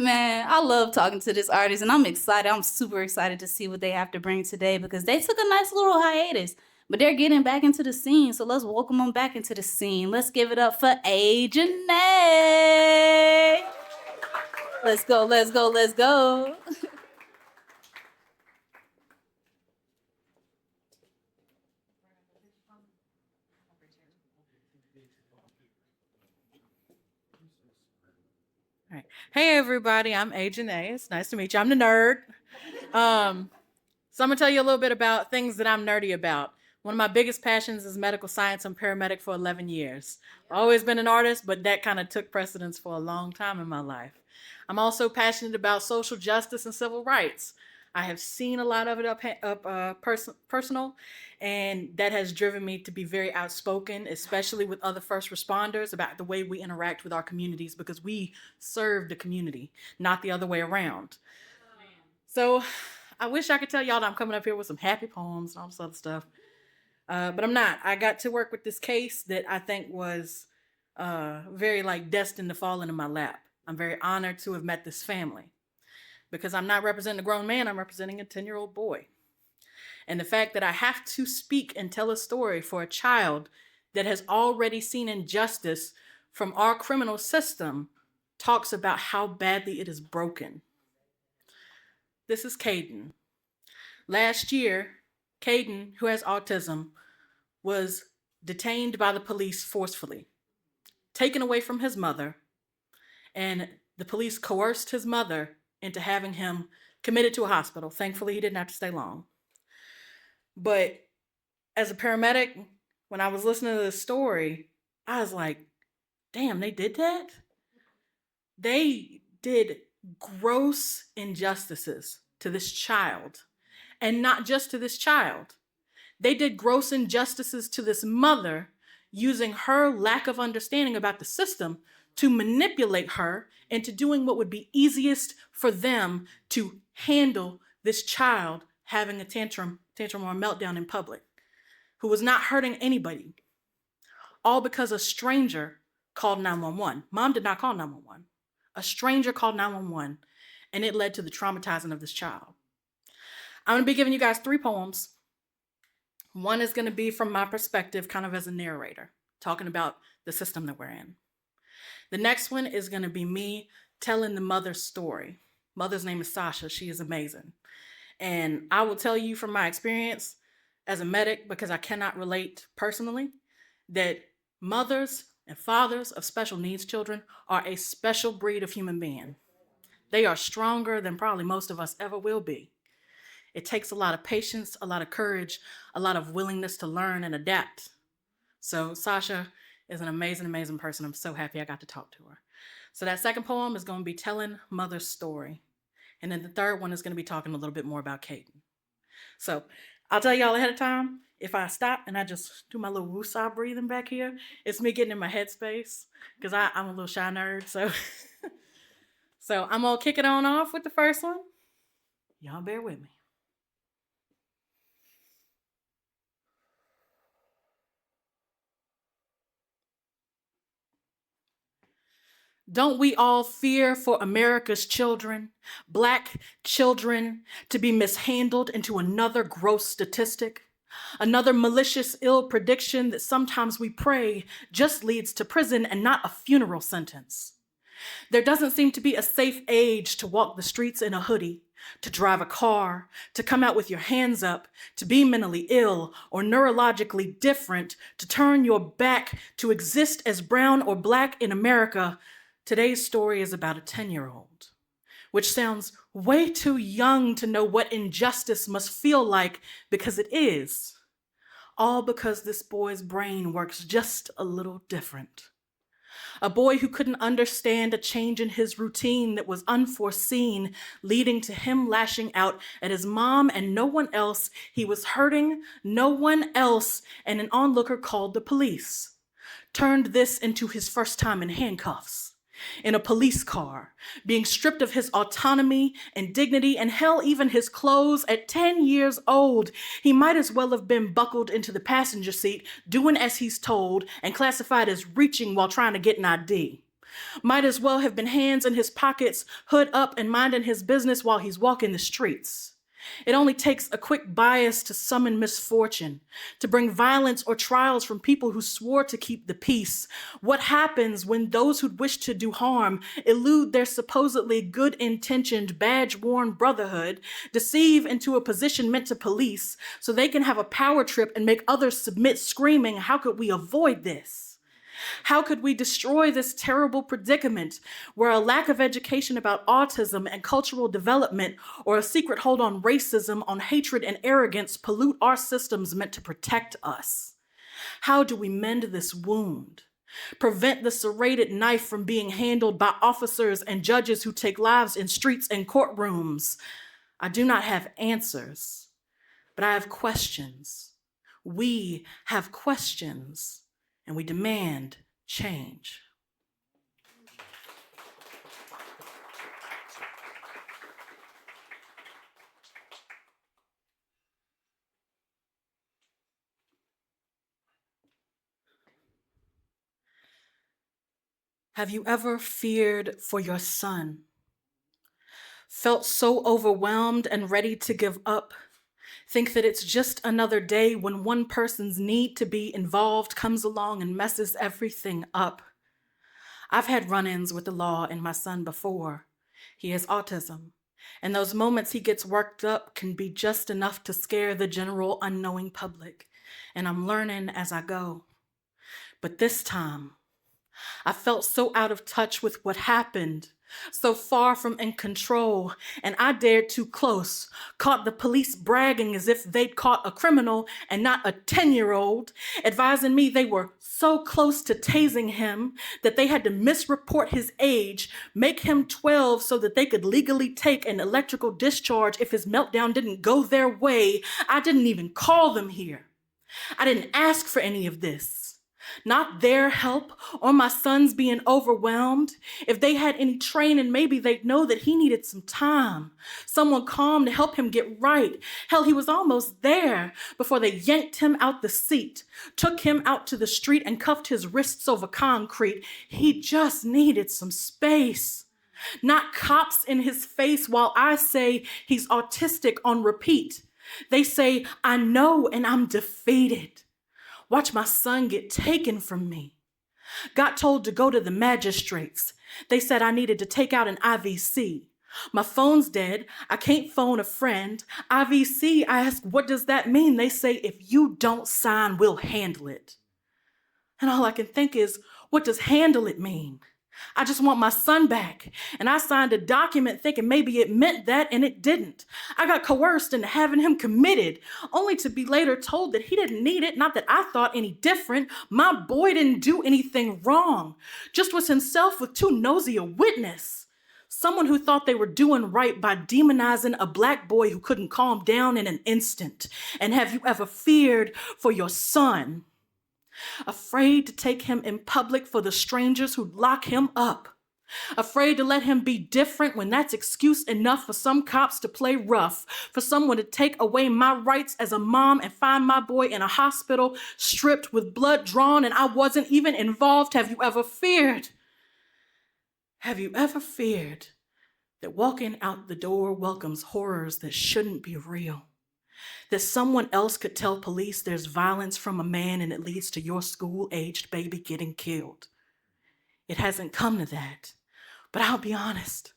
Man, I love talking to this artist and I'm excited. I'm super excited to see what they have to bring today because they took a nice little hiatus, but they're getting back into the scene. So let's welcome them back into the scene. Let's give it up for Jannay. Let's go, let's go, let's go. All right. Hey everybody, I'm Jannay. It's nice to meet you. I'm the nerd. So I'm gonna tell you a little bit about things that I'm nerdy about. One of my biggest passions is medical science. I'm paramedic for 11 years. I've always been an artist, but that kind of took precedence for a long time in my life. I'm also passionate about social justice and civil rights. I have seen a lot of it personal, and that has driven me to be very outspoken, especially with other first responders, about the way we interact with our communities because we serve the community, not the other way around. So I wish I could tell y'all that I'm coming up here with some happy poems and all this other stuff, but I'm not. I got to work with this case that I think was very like destined to fall into my lap. I'm very honored to have met this family because I'm not representing a grown man, I'm representing a 10-year-old boy. And the fact that I have to speak and tell a story for a child that has already seen injustice from our criminal system talks about how badly it is broken. This is Caden. Last year, Caden, who has autism, was detained by the police forcefully, taken away from his mother, and the police coerced his mother into having him committed to a hospital. Thankfully, he didn't have to stay long. But as a paramedic, when I was listening to this story, I was like, damn, they did that? They did gross injustices to this child. And not just to this child. They did gross injustices to this mother using her lack of understanding about the system to manipulate her into doing what would be easiest for them to handle this child having a tantrum or a meltdown in public, who was not hurting anybody, all because a stranger called 911. Mom did not call 911. A stranger called 911, and it led to the traumatizing of this child. I'm going to be giving you guys 3 poems. One is going to be from my perspective, kind of as a narrator, talking about the system that we're in. The next one is going to be me telling the mother's story. Mother's name is Sasha. She is amazing. And I will tell you from my experience as a medic, because I cannot relate personally, that mothers and fathers of special needs children are a special breed of human being. They are stronger than probably most of us ever will be. It takes a lot of patience, a lot of courage, a lot of willingness to learn and adapt. So Sasha is an amazing, amazing person. I'm so happy I got to talk to her. So that second poem is going to be telling mother's story. And then the third one is going to be talking a little bit more about Caden. So I'll tell y'all ahead of time, if I stop and I just do my little woosah breathing back here, it's me getting in my headspace because I'm a little shy nerd. So I'm going to kick it on off with the first one. Y'all bear with me. Don't we all fear for America's children, Black children, to be mishandled into another gross statistic? Another malicious, ill prediction that sometimes we pray just leads to prison and not a funeral sentence. There doesn't seem to be a safe age to walk the streets in a hoodie, to drive a car, to come out with your hands up, to be mentally ill or neurologically different, to turn your back, to exist as brown or Black in America. Today's story is about a 10-year-old, which sounds way too young to know what injustice must feel like, because it is. All because this boy's brain works just a little different. A boy who couldn't understand a change in his routine that was unforeseen, leading to him lashing out at his mom and no one else. He was hurting no one else, and an onlooker called the police. Turned this into his first time in handcuffs, in a police car, being stripped of his autonomy and dignity, and hell, even his clothes. At 10 years old, he might as well have been buckled into the passenger seat, doing as he's told, and classified as reaching while trying to get an ID. Might as well have been hands in his pockets, hood up and minding his business while he's walking the streets. It only takes a quick bias to summon misfortune, to bring violence or trials from people who swore to keep the peace. What happens when those who'd wish to do harm elude their supposedly good-intentioned, badge-worn brotherhood, deceive into a position meant to police, so they can have a power trip and make others submit screaming, "How could we avoid this? How could we destroy this terrible predicament where a lack of education about autism and cultural development, or a secret hold on racism, on hatred and arrogance, pollute our systems meant to protect us? How do we mend this wound? Prevent the serrated knife from being handled by officers and judges who take lives in streets and courtrooms? I do not have answers, but I have questions. We have questions. And we demand change. Have you ever feared for your son? Felt so overwhelmed and ready to give up? Think that it's just another day when one person's need to be involved comes along and messes everything up? I've had run-ins with the law and my son before. He has autism, and those moments he gets worked up can be just enough to scare the general unknowing public, and I'm learning as I go. But this time, I felt so out of touch with what happened, so far from in control, and I dared too close, caught the police bragging as if they'd caught a criminal and not a 10-year-old, advising me they were so close to tasing him that they had to misreport his age, make him 12 so that they could legally take an electrical discharge if his meltdown didn't go their way. I didn't even call them here. I didn't ask for any of this. Not their help or my son's being overwhelmed. If they had any training, maybe they'd know that he needed some time, someone calm to help him get right. Hell, he was almost there before they yanked him out the seat, took him out to the street and cuffed his wrists over concrete. He just needed some space. Not cops in his face while I say he's autistic on repeat. They say, I know and I'm defeated. Watch my son get taken from me. Got told to go to the magistrates. They said I needed to take out an IVC. My phone's dead. I can't phone a friend. IVC, I ask, what does that mean? They say, if you don't sign, we'll handle it. And all I can think is, what does handle it mean? I just want my son back. And I signed a document thinking maybe it meant that, and it didn't. I got coerced into having him committed, only to be later told that he didn't need it. Not that I thought any different. My boy didn't do anything wrong, just was himself with too nosy a witness. Someone who thought they were doing right by demonizing a black boy who couldn't calm down in an instant. And have you ever feared for your son? Afraid to take him in public for the strangers who'd lock him up. Afraid to let him be different when that's excuse enough for some cops to play rough, for someone to take away my rights as a mom and find my boy in a hospital, stripped with blood drawn, and I wasn't even involved. Have you ever feared? Have you ever feared that walking out the door welcomes horrors that shouldn't be real? That someone else could tell police there's violence from a man and it leads to your school-aged baby getting killed? It hasn't come to that, but I'll be honest,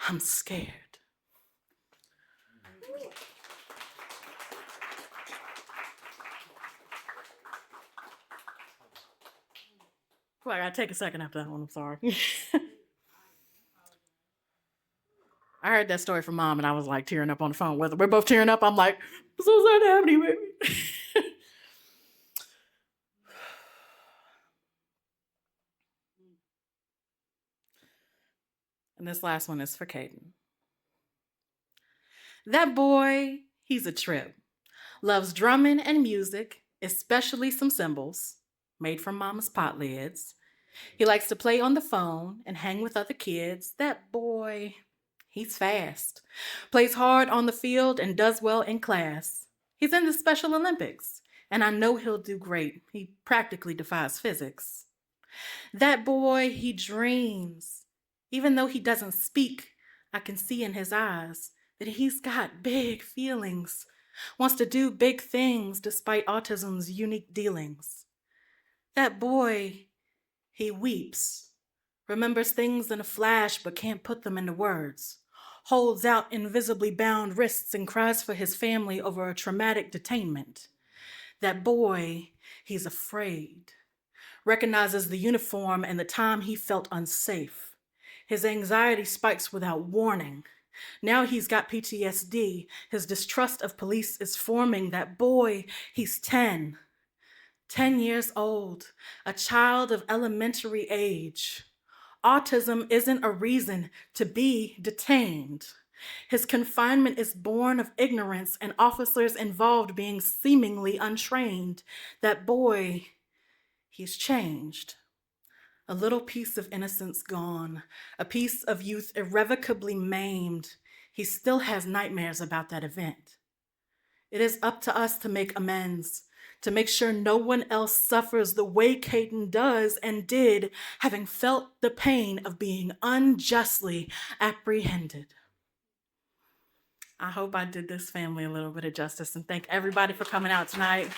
I'm scared. Well, I gotta take a second after that one, I'm sorry. I heard that story from Mom and I was like tearing up on the phone with her. We're both tearing up. I'm like, I'm so sad to have you, baby. And this last one is for Caden. That boy, he's a trip. Loves drumming and music, especially some cymbals made from Mama's pot lids. He likes to play on the phone and hang with other kids. That boy, he's fast, plays hard on the field and does well in class. He's in the Special Olympics, and I know he'll do great. He practically defies physics. That boy, he dreams. Even though he doesn't speak, I can see in his eyes that he's got big feelings, wants to do big things despite autism's unique dealings. That boy, he weeps, remembers things in a flash but can't put them into words, holds out invisibly bound wrists and cries for his family over a traumatic detainment. That boy, he's afraid, recognizes the uniform and the time he felt unsafe. His anxiety spikes without warning. Now he's got PTSD. His distrust of police is forming. That boy, he's 10 years old, a child of elementary age. Autism isn't a reason to be detained. His confinement is born of ignorance and officers involved being seemingly untrained. That boy, he's changed. A little piece of innocence gone, a piece of youth irrevocably maimed. He still has nightmares about that event. It is up to us to make amends, to make sure no one else suffers the way Caden does and did, having felt the pain of being unjustly apprehended. I hope I did this family a little bit of justice, and thank everybody for coming out tonight.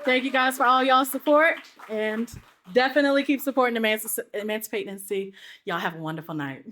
Thank you guys for all y'all's support, and definitely keep supporting Emancipating NC. Y'all have a wonderful night.